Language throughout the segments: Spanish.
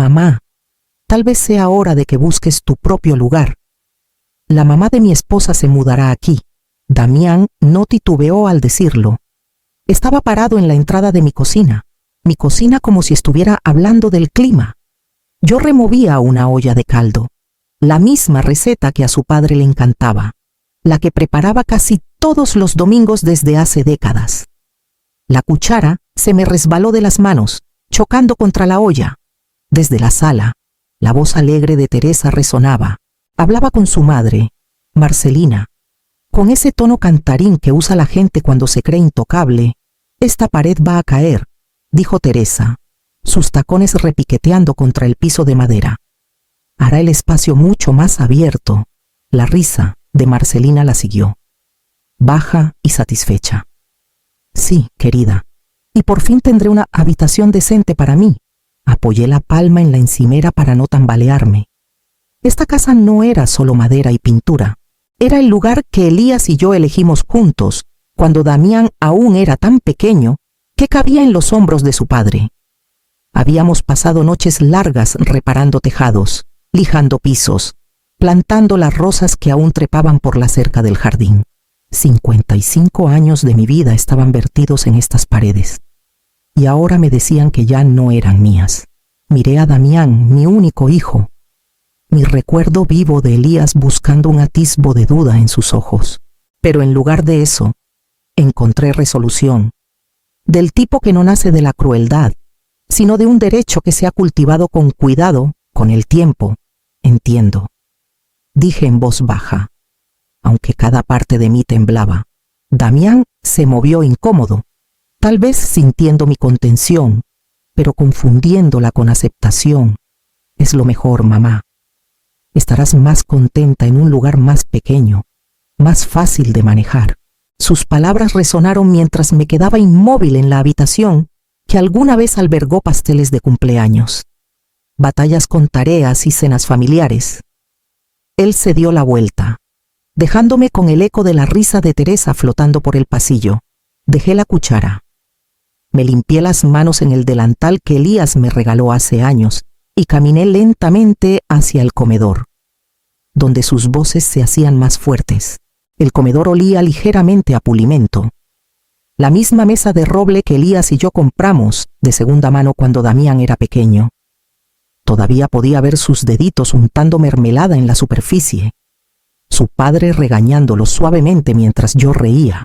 Mamá, tal vez sea hora de que busques tu propio lugar. La mamá de mi esposa se mudará aquí. Damián no titubeó al decirlo. Estaba parado en la entrada de mi cocina como si estuviera hablando del clima. Yo removía una olla de caldo, la misma receta que a su padre le encantaba, la que preparaba casi todos los domingos desde hace décadas. La cuchara se me resbaló de las manos, chocando contra la olla. Desde la sala, la voz alegre de Teresa resonaba. Hablaba con su madre, Marcelina. Con ese tono cantarín que usa la gente cuando se cree intocable. Esta pared va a caer, dijo Teresa, sus tacones repiqueteando contra el piso de madera. Hará el espacio mucho más abierto. La risa de Marcelina la siguió, baja y satisfecha. Sí, querida, y por fin tendré una habitación decente para mí. Apoyé la palma en la encimera para no tambalearme. Esta casa no era solo madera y pintura. Era el lugar que Elías y yo elegimos juntos, cuando Damián aún era tan pequeño que cabía en los hombros de su padre. Habíamos pasado noches largas reparando tejados, lijando pisos, plantando las rosas que aún trepaban por la cerca del jardín. 55 años de mi vida estaban vertidos en estas paredes. Y ahora me decían que ya no eran mías. Miré a Damián, mi único hijo. Mi recuerdo vivo de Elías buscando un atisbo de duda en sus ojos. Pero en lugar de eso, encontré resolución. Del tipo que no nace de la crueldad, sino de un derecho que se ha cultivado con cuidado, con el tiempo. Entiendo. Dije en voz baja, aunque cada parte de mí temblaba. Damián se movió incómodo, tal vez sintiendo mi contención, pero confundiéndola con aceptación. Es lo mejor, mamá. Estarás más contenta en un lugar más pequeño, más fácil de manejar. Sus palabras resonaron mientras me quedaba inmóvil en la habitación que alguna vez albergó pasteles de cumpleaños, batallas con tareas y cenas familiares. Él se dio la vuelta, dejándome con el eco de la risa de Teresa flotando por el pasillo. Dejé la cuchara. Me limpié las manos en el delantal que Elías me regaló hace años y caminé lentamente hacia el comedor, donde sus voces se hacían más fuertes. El comedor olía ligeramente a pulimento. La misma mesa de roble que Elías y yo compramos de segunda mano cuando Damián era pequeño. Todavía podía ver sus deditos untando mermelada en la superficie. Su padre regañándolo suavemente mientras yo reía.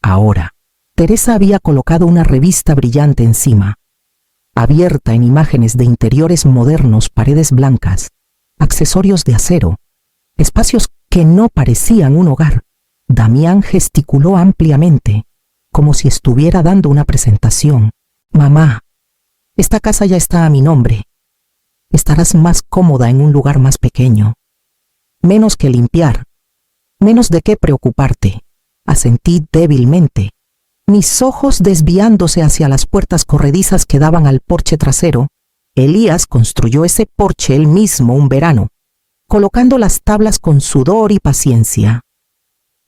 Ahora, Teresa había colocado una revista brillante encima, abierta en imágenes de interiores modernos, paredes blancas, accesorios de acero, espacios que no parecían un hogar. Damián gesticuló ampliamente, como si estuviera dando una presentación. Mamá, esta casa ya está a mi nombre. Estarás más cómoda en un lugar más pequeño. Menos que limpiar, menos de qué preocuparte. Asentí débilmente, mis ojos desviándose hacia las puertas corredizas que daban al porche trasero. Elías construyó ese porche él mismo un verano, colocando las tablas con sudor y paciencia.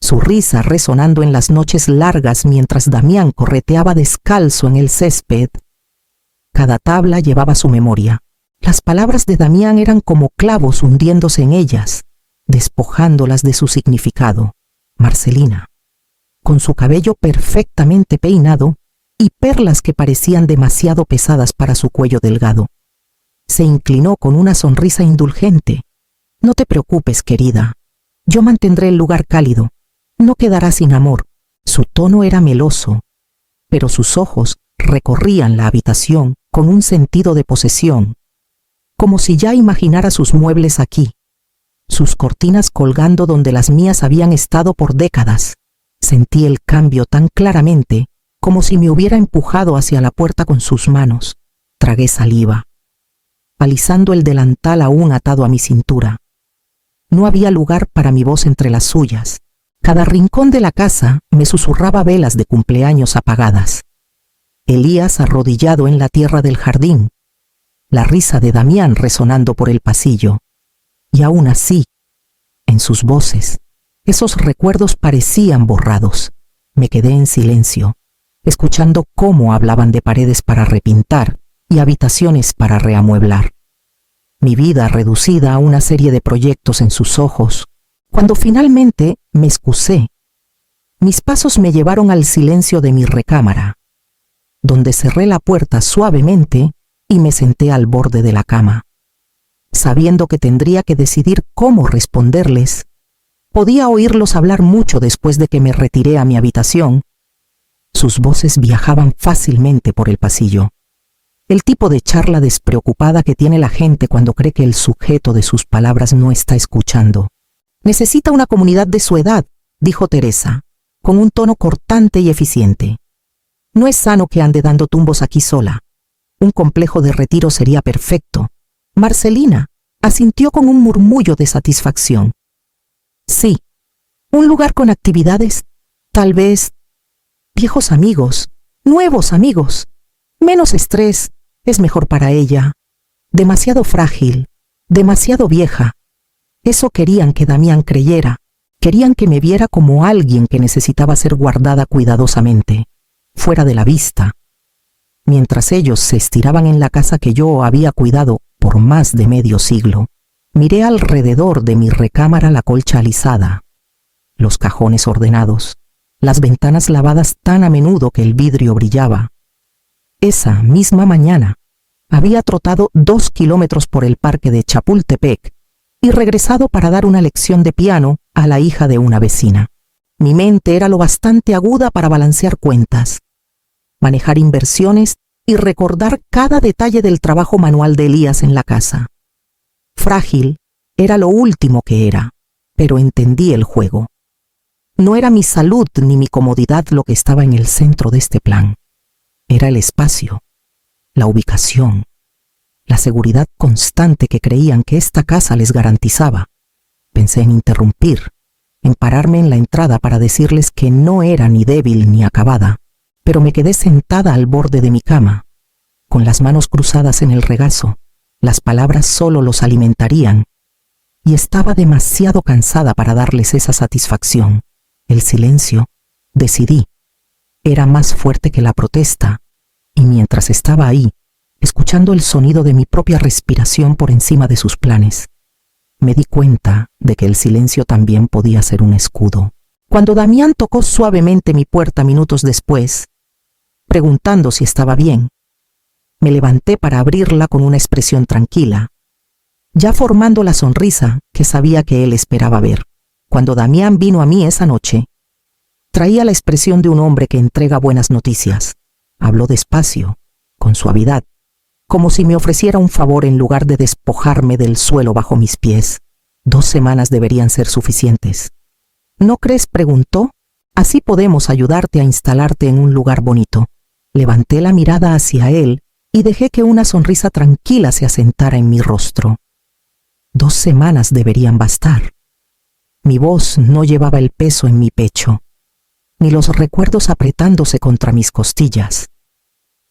Su risa resonando en las noches largas mientras Damián correteaba descalzo en el césped. Cada tabla llevaba su memoria. Las palabras de Damián eran como clavos hundiéndose en ellas, despojándolas de su significado. Marcelina, con su cabello perfectamente peinado y perlas que parecían demasiado pesadas para su cuello delgado. Se inclinó con una sonrisa indulgente. No te preocupes, querida. Yo mantendré el lugar cálido. No quedará sin amor. Su tono era meloso, pero sus ojos recorrían la habitación con un sentido de posesión, como si ya imaginara sus muebles aquí, sus cortinas colgando donde las mías habían estado por décadas. Sentí el cambio tan claramente como si me hubiera empujado hacia la puerta con sus manos. Tragué saliva, alisando el delantal aún atado a mi cintura. No había lugar para mi voz entre las suyas. Cada rincón de la casa me susurraba velas de cumpleaños apagadas. Elías arrodillado en la tierra del jardín, la risa de Damián resonando por el pasillo. Y aún así, en sus voces, esos recuerdos parecían borrados. Me quedé en silencio, escuchando cómo hablaban de paredes para repintar y habitaciones para reamueblar. mi vida reducida a una serie de proyectos en sus ojos. Cuando finalmente me excusé, mis pasos me llevaron al silencio de mi recámara, donde cerré la puerta suavemente y me senté al borde de la cama. Sabiendo que tendría que decidir cómo responderles, podía oírlos hablar mucho después de que me retiré a mi habitación. Sus voces viajaban fácilmente por el pasillo. El tipo de charla despreocupada que tiene la gente cuando cree que el sujeto de sus palabras no está escuchando. Necesita una comunidad de su edad, dijo Teresa, con un tono cortante y eficiente. No es sano que ande dando tumbos aquí sola. Un complejo de retiro sería perfecto. Marcelina asintió con un murmullo de satisfacción. Sí, un lugar con actividades, tal vez viejos amigos, nuevos amigos, menos estrés, es mejor para ella. Demasiado frágil, demasiado vieja. Eso querían que Damián creyera. Querían que me viera como alguien que necesitaba ser guardada cuidadosamente, fuera de la vista. Mientras ellos se estiraban en la casa que yo había cuidado por más de medio siglo, miré alrededor de mi recámara la colcha alisada, los cajones ordenados, las ventanas lavadas tan a menudo que el vidrio brillaba. Esa misma mañana había trotado 2 kilómetros por el parque de Chapultepec y regresado para dar una lección de piano a la hija de una vecina. Mi mente era lo bastante aguda para balancear cuentas, manejar inversiones y recordar cada detalle del trabajo manual de Elías en la casa. Frágil era lo último que era, pero entendí el juego. No era mi salud ni mi comodidad lo que estaba en el centro de este plan. Era el espacio, la ubicación, la seguridad constante que creían que esta casa les garantizaba. Pensé en interrumpir, en pararme en la entrada para decirles que no era ni débil ni acabada, pero me quedé sentada al borde de mi cama, con las manos cruzadas en el regazo. Las palabras solo los alimentarían, y estaba demasiado cansada para darles esa satisfacción. El silencio, decidí, era más fuerte que la protesta, y mientras estaba ahí, escuchando el sonido de mi propia respiración por encima de sus planes, me di cuenta de que el silencio también podía ser un escudo. Cuando Damián tocó suavemente mi puerta minutos después, preguntando si estaba bien, me levanté para abrirla con una expresión tranquila, ya formando la sonrisa que sabía que él esperaba ver. Cuando Damián vino a mí esa noche, traía la expresión de un hombre que entrega buenas noticias. Habló despacio, con suavidad, como si me ofreciera un favor en lugar de despojarme del suelo bajo mis pies. 2 semanas deberían ser suficientes. ¿No crees?, preguntó. Así podemos ayudarte a instalarte en un lugar bonito. Levanté la mirada hacia él y dejé que una sonrisa tranquila se asentara en mi rostro. 2 semanas deberían bastar. Mi voz no llevaba el peso en mi pecho, ni los recuerdos apretándose contra mis costillas.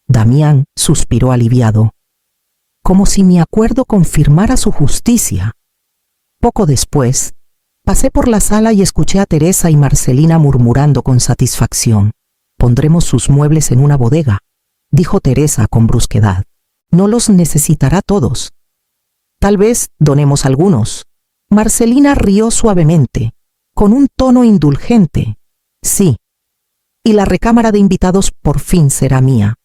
Damián suspiró aliviado, como si mi acuerdo confirmara su justicia. Poco después, pasé por la sala y escuché a Teresa y Marcelina murmurando con satisfacción. «Pondremos sus muebles en una bodega», dijo Teresa con brusquedad. «No los necesitará todos. Tal vez donemos algunos». Marcelina rió suavemente, con un tono indulgente. «Sí, y la recámara de invitados por fin será mía.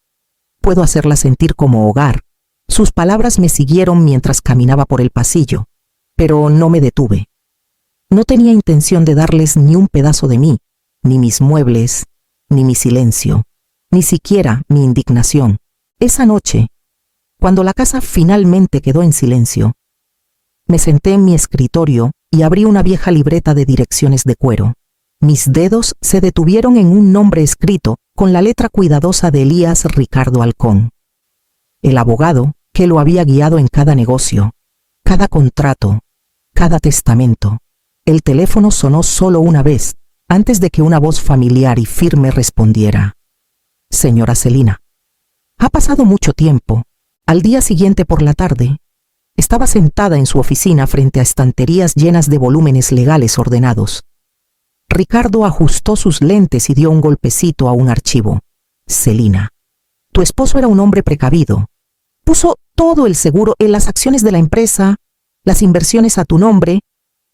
Puedo hacerla sentir como hogar». Sus palabras me siguieron mientras caminaba por el pasillo, pero no me detuve. No tenía intención de darles ni un pedazo de mí, ni mis muebles, ni mi silencio, ni siquiera mi indignación. Esa noche, cuando la casa finalmente quedó en silencio, me senté en mi escritorio y abrí una vieja libreta de direcciones de cuero. Mis dedos se detuvieron en un nombre escrito con la letra cuidadosa de Elías Ricardo Halcón, el abogado que lo había guiado en cada negocio, cada contrato, cada testamento. El teléfono sonó solo una vez, antes de que una voz familiar y firme respondiera. «Señora Celina». Ha pasado mucho tiempo. Al día siguiente por la tarde, estaba sentada en su oficina frente a estanterías llenas de volúmenes legales ordenados. Ricardo ajustó sus lentes y dio un golpecito a un archivo. «Celina, tu esposo era un hombre precavido, Puso todo el seguro en las acciones de la empresa, las inversiones a tu nombre.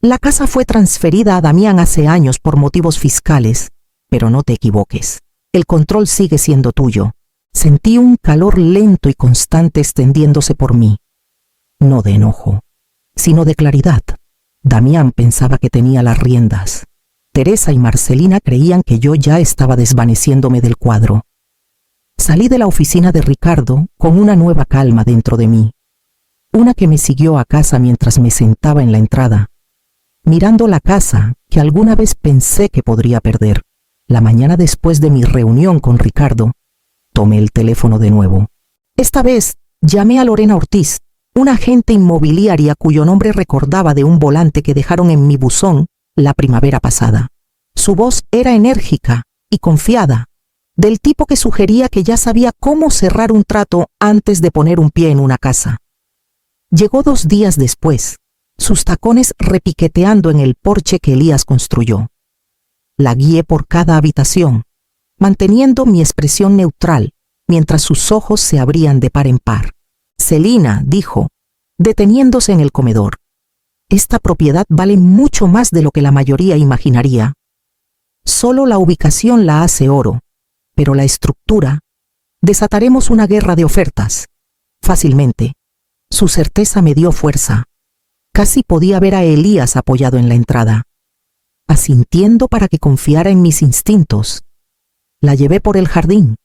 La casa fue transferida a Damián hace años por motivos fiscales, pero no te equivoques. El control sigue siendo tuyo. Sentí un calor lento y constante extendiéndose por mí. No de enojo, sino de claridad. Damián pensaba que tenía las riendas. Teresa y Marcelina creían que yo ya estaba desvaneciéndome del cuadro. Salí de la oficina de Ricardo con una nueva calma dentro de mí. Una que me siguió a casa mientras me sentaba en la entrada, mirando la casa que alguna vez pensé que podría perder. La mañana después de mi reunión con Ricardo, tomé el teléfono de nuevo. Esta vez llamé a Lorena Ortiz, una agente inmobiliaria cuyo nombre recordaba de un volante que dejaron en mi buzón la primavera pasada. Su voz era enérgica y confiada, del tipo que sugería que ya sabía cómo cerrar un trato antes de poner un pie en una casa. Llegó 2 días después, sus tacones repiqueteando en el porche que Elías construyó. La guié por cada habitación, manteniendo mi expresión neutral, mientras sus ojos se abrían de par en par. Celina, dijo, deteniéndose en el comedor, esta propiedad vale mucho más de lo que la mayoría imaginaría. Solo la ubicación la hace oro, pero la estructura, desataremos una guerra de ofertas. Fácilmente. Su certeza me dio fuerza. Casi podía ver a Elías apoyado en la entrada, asintiendo para que confiara en mis instintos. La llevé por el jardín,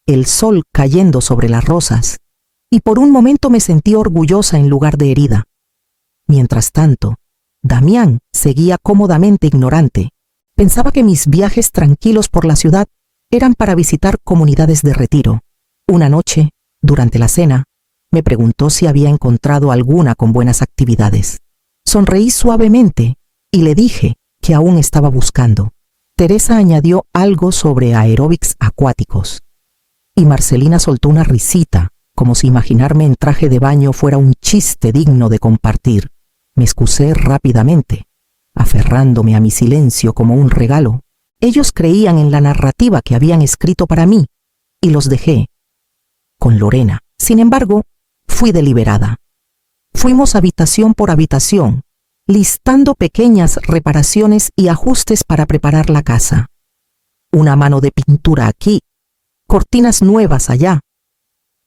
el sol cayendo sobre las rosas, y por un momento me sentí orgullosa en lugar de herida. Mientras tanto, Damián seguía cómodamente ignorante. Pensaba que mis viajes tranquilos por la ciudad eran para visitar comunidades de retiro. Una noche, durante la cena, me preguntó si había encontrado alguna con buenas actividades. Sonreí suavemente y le dije que aún estaba buscando. Teresa añadió algo sobre aeróbics acuáticos, y Marcelina soltó una risita, como si imaginarme en traje de baño fuera un chiste digno de compartir. Me excusé rápidamente, aferrándome a mi silencio como un regalo. Ellos creían en la narrativa que habían escrito para mí, y los dejé. Con Lorena, sin embargo, fui deliberada. Fuimos habitación por habitación, listando pequeñas reparaciones y ajustes para preparar la casa. Una mano de pintura aquí, cortinas nuevas allá.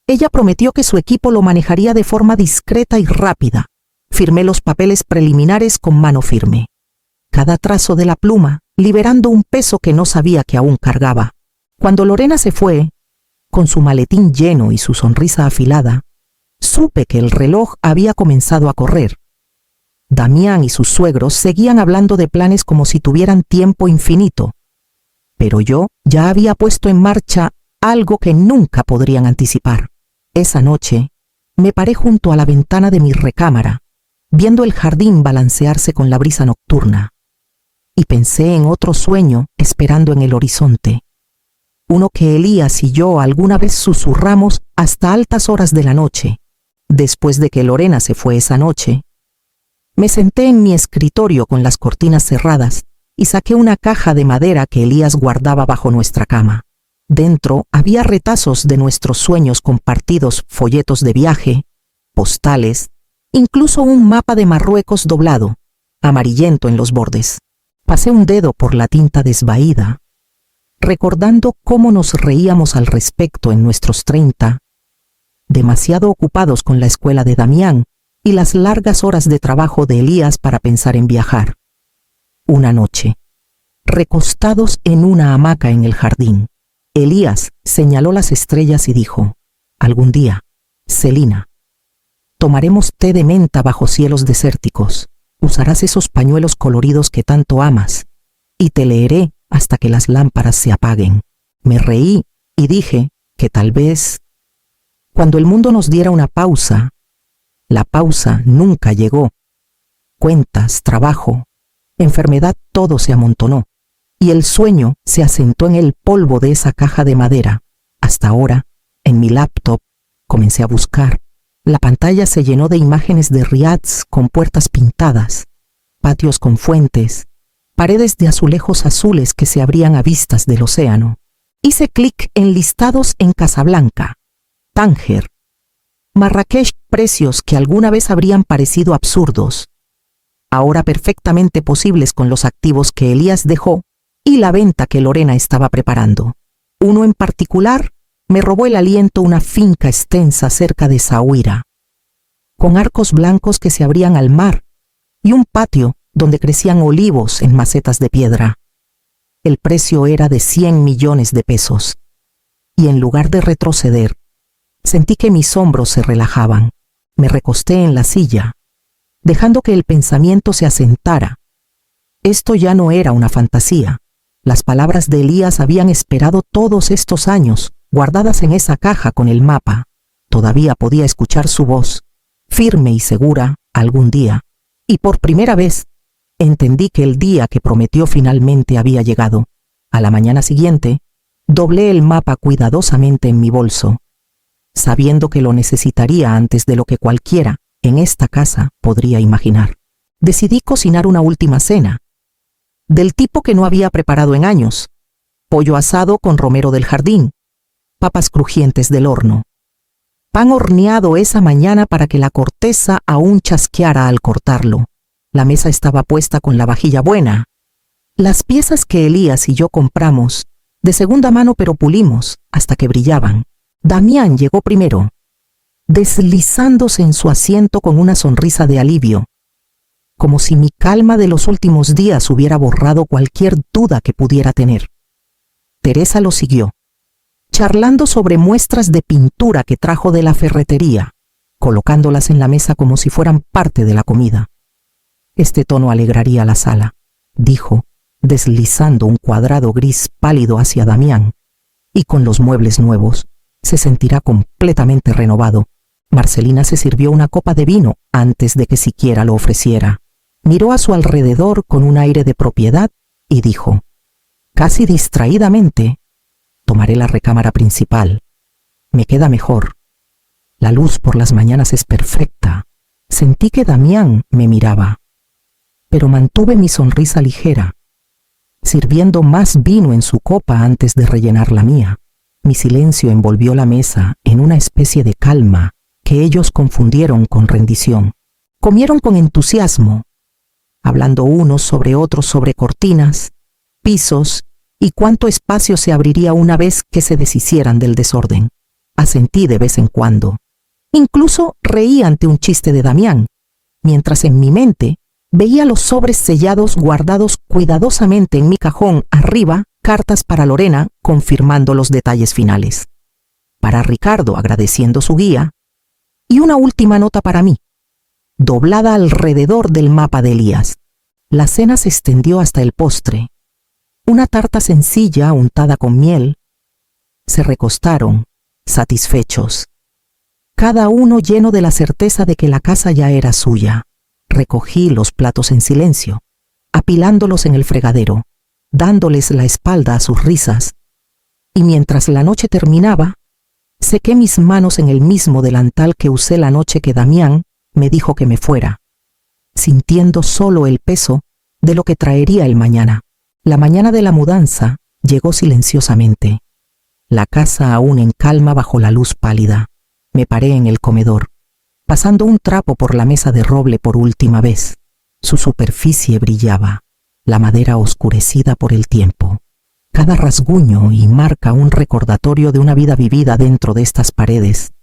Ella prometió que su equipo lo manejaría de forma discreta y rápida. Firmé los papeles preliminares con mano firme, cada trazo de la pluma liberando un peso que no sabía que aún cargaba. Cuando Lorena se fue, con su maletín lleno y su sonrisa afilada, supe que el reloj había comenzado a correr. Damián y sus suegros seguían hablando de planes como si tuvieran tiempo infinito, pero yo ya había puesto en marcha algo que nunca podrían anticipar. Esa noche, me paré junto a la ventana de mi recámara, viendo el jardín balancearse con la brisa nocturna, y pensé en otro sueño esperando en el horizonte, uno que Elías y yo alguna vez susurramos hasta altas horas de la noche. Después de que Lorena se fue esa noche, me senté en mi escritorio con las cortinas cerradas y saqué una caja de madera que Elías guardaba bajo nuestra cama. Dentro había retazos de nuestros sueños compartidos, folletos de viaje, postales, incluso un mapa de Marruecos doblado, amarillento en los bordes. Pasé un dedo por la tinta desvaída, recordando cómo nos reíamos al respecto en nuestros 30, demasiado ocupados con la escuela de Damián y las largas horas de trabajo de Elías para pensar en viajar. Una noche, recostados en una hamaca en el jardín, Elías señaló las estrellas y dijo: algún día, Celina, tomaremos té de menta bajo cielos desérticos, usarás esos pañuelos coloridos que tanto amas, y te leeré hasta que las lámparas se apaguen. Me reí y dije que tal vez, cuando el mundo nos diera una pausa, la pausa nunca llegó. Cuentas, trabajo, enfermedad, todo se amontonó, y el sueño se asentó en el polvo de esa caja de madera. Hasta ahora, en mi laptop, comencé a buscar. La pantalla se llenó de imágenes de riads con puertas pintadas, patios con fuentes, paredes de azulejos azules que se abrían a vistas del océano. Hice clic en listados en Casablanca, Tánger, Marrakech, precios que alguna vez habrían parecido absurdos, ahora perfectamente posibles con los activos que Elías dejó y la venta que Lorena estaba preparando. Uno en particular me robó el aliento, una finca extensa cerca de Essaouira, con arcos blancos que se abrían al mar y un patio donde crecían olivos en macetas de piedra. El precio era de 100 millones de pesos, y en lugar de retroceder, sentí que mis hombros se relajaban. Me recosté en la silla, dejando que el pensamiento se asentara. Esto ya no era una fantasía. Las palabras de Elías habían esperado todos estos años, guardadas en esa caja con el mapa. Todavía podía escuchar su voz, firme y segura, algún día. Y por primera vez, entendí que el día que prometió finalmente había llegado. A la mañana siguiente, doblé el mapa cuidadosamente en mi bolso, sabiendo que lo necesitaría antes de lo que cualquiera en esta casa podría imaginar. Decidí cocinar una última cena, del tipo que no había preparado en años: pollo asado con romero del jardín, papas crujientes del horno, pan horneado esa mañana para que la corteza aún chasqueara al cortarlo. La mesa estaba puesta con la vajilla buena. Las piezas que Elías y yo compramos, de segunda mano, pero pulimos hasta que brillaban. Damián llegó primero, deslizándose en su asiento con una sonrisa de alivio, como si mi calma de los últimos días hubiera borrado cualquier duda que pudiera tener. Teresa lo siguió, charlando sobre muestras de pintura que trajo de la ferretería, colocándolas en la mesa como si fueran parte de la comida. Este tono alegraría la sala, dijo, deslizando un cuadrado gris pálido hacia Damián, y con los muebles nuevos se sentirá completamente renovado. Marcelina se sirvió una copa de vino antes de que siquiera lo ofreciera. Miró a su alrededor con un aire de propiedad y dijo, casi distraídamente: tomaré la recámara principal. Me queda mejor. La luz por las mañanas es perfecta. Sentí que Damián me miraba, pero mantuve mi sonrisa ligera, sirviendo más vino en su copa antes de rellenar la mía. Mi silencio envolvió la mesa en una especie de calma que ellos confundieron con rendición. Comieron con entusiasmo, hablando unos sobre otros sobre cortinas, pisos y cuánto espacio se abriría una vez que se deshicieran del desorden. Asentí de vez en cuando. Incluso reí ante un chiste de Damián, mientras en mi mente veía los sobres sellados guardados cuidadosamente en mi cajón arriba, cartas para Lorena confirmando los detalles finales, para Ricardo agradeciendo su guía, y una última nota para mí, doblada alrededor del mapa de Elías. La cena se extendió hasta el postre. Una tarta sencilla untada con miel. Se recostaron, satisfechos, cada uno lleno de la certeza de que la casa ya era suya. Recogí los platos en silencio, apilándolos en el fregadero, dándoles la espalda a sus risas, y mientras la noche terminaba, sequé mis manos en el mismo delantal que usé la noche que Damián me dijo que me fuera, sintiendo solo el peso de lo que traería el mañana. La mañana de la mudanza llegó silenciosamente, la casa aún en calma bajo la luz pálida. Me paré en el comedor, pasando un trapo por la mesa de roble por última vez. Su superficie brillaba, la madera oscurecida por el tiempo. Cada rasguño y marca un recordatorio de una vida vivida dentro de estas paredes.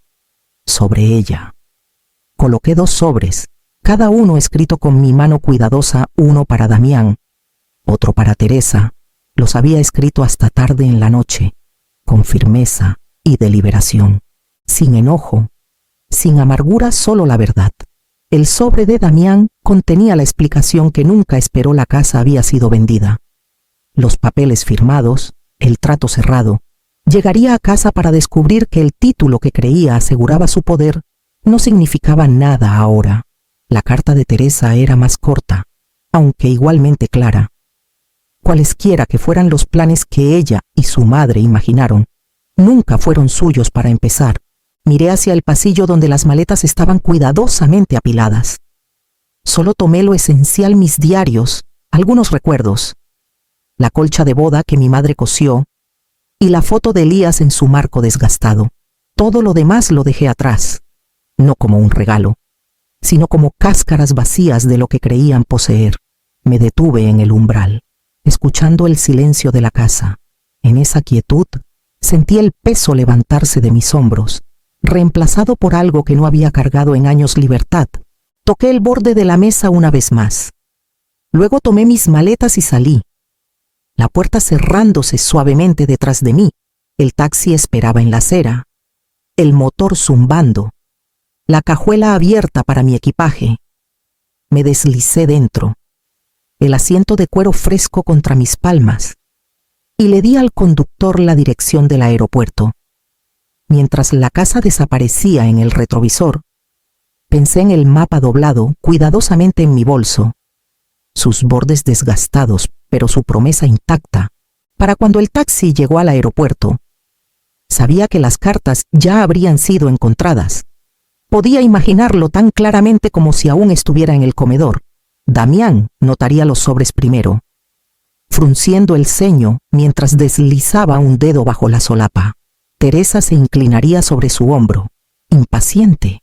Sobre ella coloqué 2 sobres, cada uno escrito con mi mano cuidadosa, uno para Damián, otro para Teresa. Los había escrito hasta tarde en la noche, con firmeza y deliberación, sin enojo, sin amargura, solo la verdad. El sobre de Damián contenía la explicación que nunca esperó: la casa había sido vendida. Los papeles firmados, el trato cerrado. Llegaría a casa para descubrir que el título que creía aseguraba su poder no significaba nada ahora. La carta de Teresa era más corta, aunque igualmente clara. Cualesquiera que fueran los planes que ella y su madre imaginaron, nunca fueron suyos para empezar. Miré hacia el pasillo donde las maletas estaban cuidadosamente apiladas. Solo tomé lo esencial: mis diarios, algunos recuerdos, la colcha de boda que mi madre cosió y la foto de Elías en su marco desgastado. Todo lo demás lo dejé atrás. no como un regalo, sino como cáscaras vacías de lo que creían poseer. Me detuve en el umbral, escuchando el silencio de la casa. En esa quietud, sentí el peso levantarse de mis hombros, reemplazado por algo que no había cargado en años libertad. Toqué el borde de la mesa una vez más. Luego tomé mis maletas y salí. La puerta cerrándose suavemente detrás de mí, el taxi esperaba en la acera, el motor zumbando, la cajuela abierta para mi equipaje. Me deslicé dentro, el asiento de cuero fresco contra mis palmas, y le di al conductor la dirección del aeropuerto. Mientras la casa desaparecía en el retrovisor, pensé en el mapa doblado cuidadosamente en mi bolso, sus bordes desgastados, pero su promesa intacta. Para cuando el taxi llegó al aeropuerto, sabía que las cartas ya habrían sido encontradas. Podía imaginarlo tan claramente como si aún estuviera en el comedor. Damián notaría los sobres primero, frunciendo el ceño mientras deslizaba un dedo bajo la solapa. Teresa se inclinaría sobre su hombro, impaciente,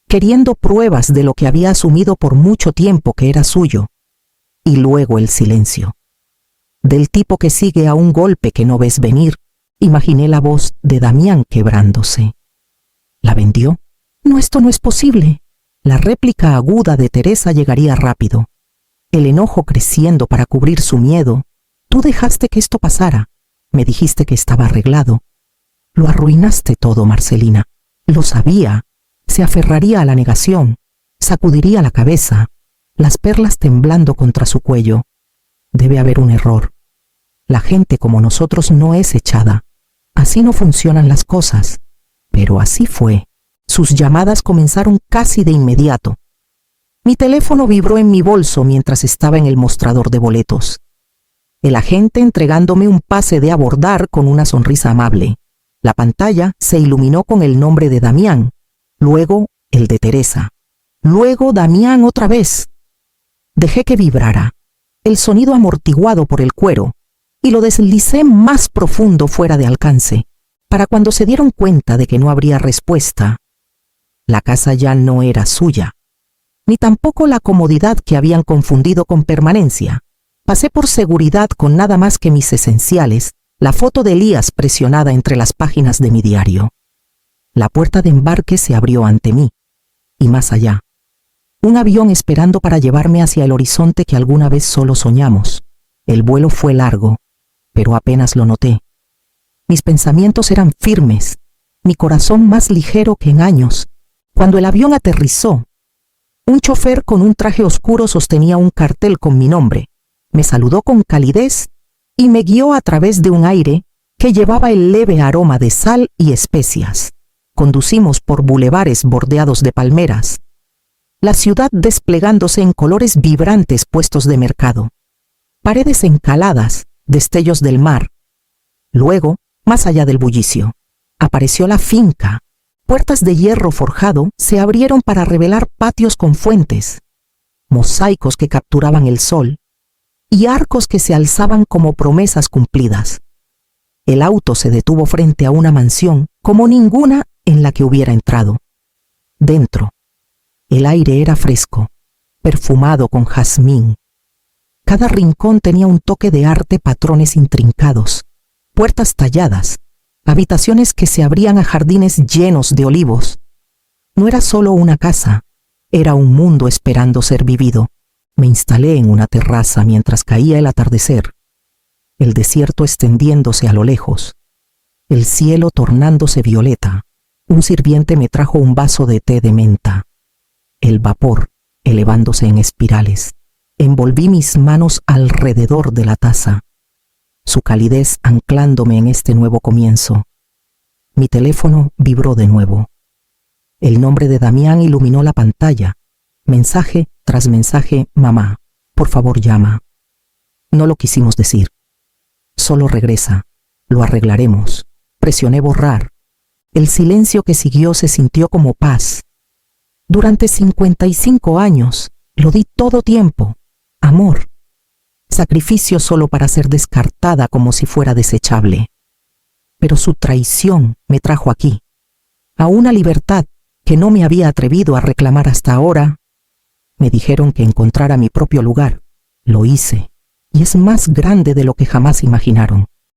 queriendo pruebas de lo que había asumido por mucho tiempo que era suyo. Y luego el silencio. Del tipo que sigue a un golpe que no ves venir, imaginé la voz de Damián quebrándose. ¿La vendió? No, esto no es posible. La réplica aguda de Teresa llegaría rápido. El enojo creciendo para cubrir su miedo. Tú dejaste que esto pasara. Me dijiste que estaba arreglado. Lo arruinaste todo, Marcelina. Lo sabía. Se aferraría a la negación. Sacudiría la cabeza, las perlas temblando contra su cuello. Debe haber un error. La gente como nosotros no es echada. Así no funcionan las cosas. Pero así fue. Sus llamadas comenzaron casi de inmediato. Mi teléfono vibró en mi bolso mientras estaba en el mostrador de boletos. El agente entregándome un pase de abordar con una sonrisa amable. La pantalla se iluminó con el nombre de Damián, luego el de Teresa, luego Damián otra vez. Dejé que vibrara, el sonido amortiguado por el cuero, y lo deslicé más profundo fuera de alcance. Para cuando se dieron cuenta de que no habría respuesta, la casa ya no era suya, ni tampoco la comodidad que habían confundido con permanencia. Pasé por seguridad con nada más que mis esenciales, la foto de Elías presionada entre las páginas de mi diario. La puerta de embarque se abrió ante mí, y más allá, un avión esperando para llevarme hacia el horizonte que alguna vez solo soñamos. El vuelo fue largo, pero apenas lo noté. Mis pensamientos eran firmes, mi corazón más ligero que en años. Cuando el avión aterrizó, un chofer con un traje oscuro sostenía un cartel con mi nombre. Me saludó con calidez y me guió a través de un aire que llevaba el leve aroma de sal y especias. Conducimos por bulevares bordeados de palmeras, la ciudad desplegándose en colores vibrantes puestos de mercado. Paredes encaladas, destellos del mar. Luego, más allá del bullicio, apareció la finca. Puertas de hierro forjado se abrieron para revelar patios con fuentes, mosaicos que capturaban el sol y arcos que se alzaban como promesas cumplidas. El auto se detuvo frente a una mansión como ninguna en la que hubiera entrado. Dentro, el aire era fresco, perfumado con jazmín. Cada rincón tenía un toque de arte, patrones intrincados, puertas talladas, habitaciones que se abrían a jardines llenos de olivos. No era solo una casa, era un mundo esperando ser vivido. Me instalé en una terraza mientras caía el atardecer, el desierto extendiéndose a lo lejos, el cielo tornándose violeta. Un sirviente me trajo un vaso de té de menta, el vapor elevándose en espirales. Envolví mis manos alrededor de la taza, su calidez anclándome en este nuevo comienzo. Mi teléfono vibró de nuevo. El nombre de Damián iluminó la pantalla. Mensaje tras mensaje: mamá, por favor llama. No lo quisimos decir. Solo regresa, lo arreglaremos. Presioné borrar. El silencio que siguió se sintió como paz. Durante 55 años lo di todo tiempo, amor, sacrificio solo para ser descartada como si fuera desechable. Pero su traición me trajo aquí, a una libertad que no me había atrevido a reclamar hasta ahora. Me dijeron que encontrara mi propio lugar. Lo hice, y es más grande de lo que jamás imaginaron.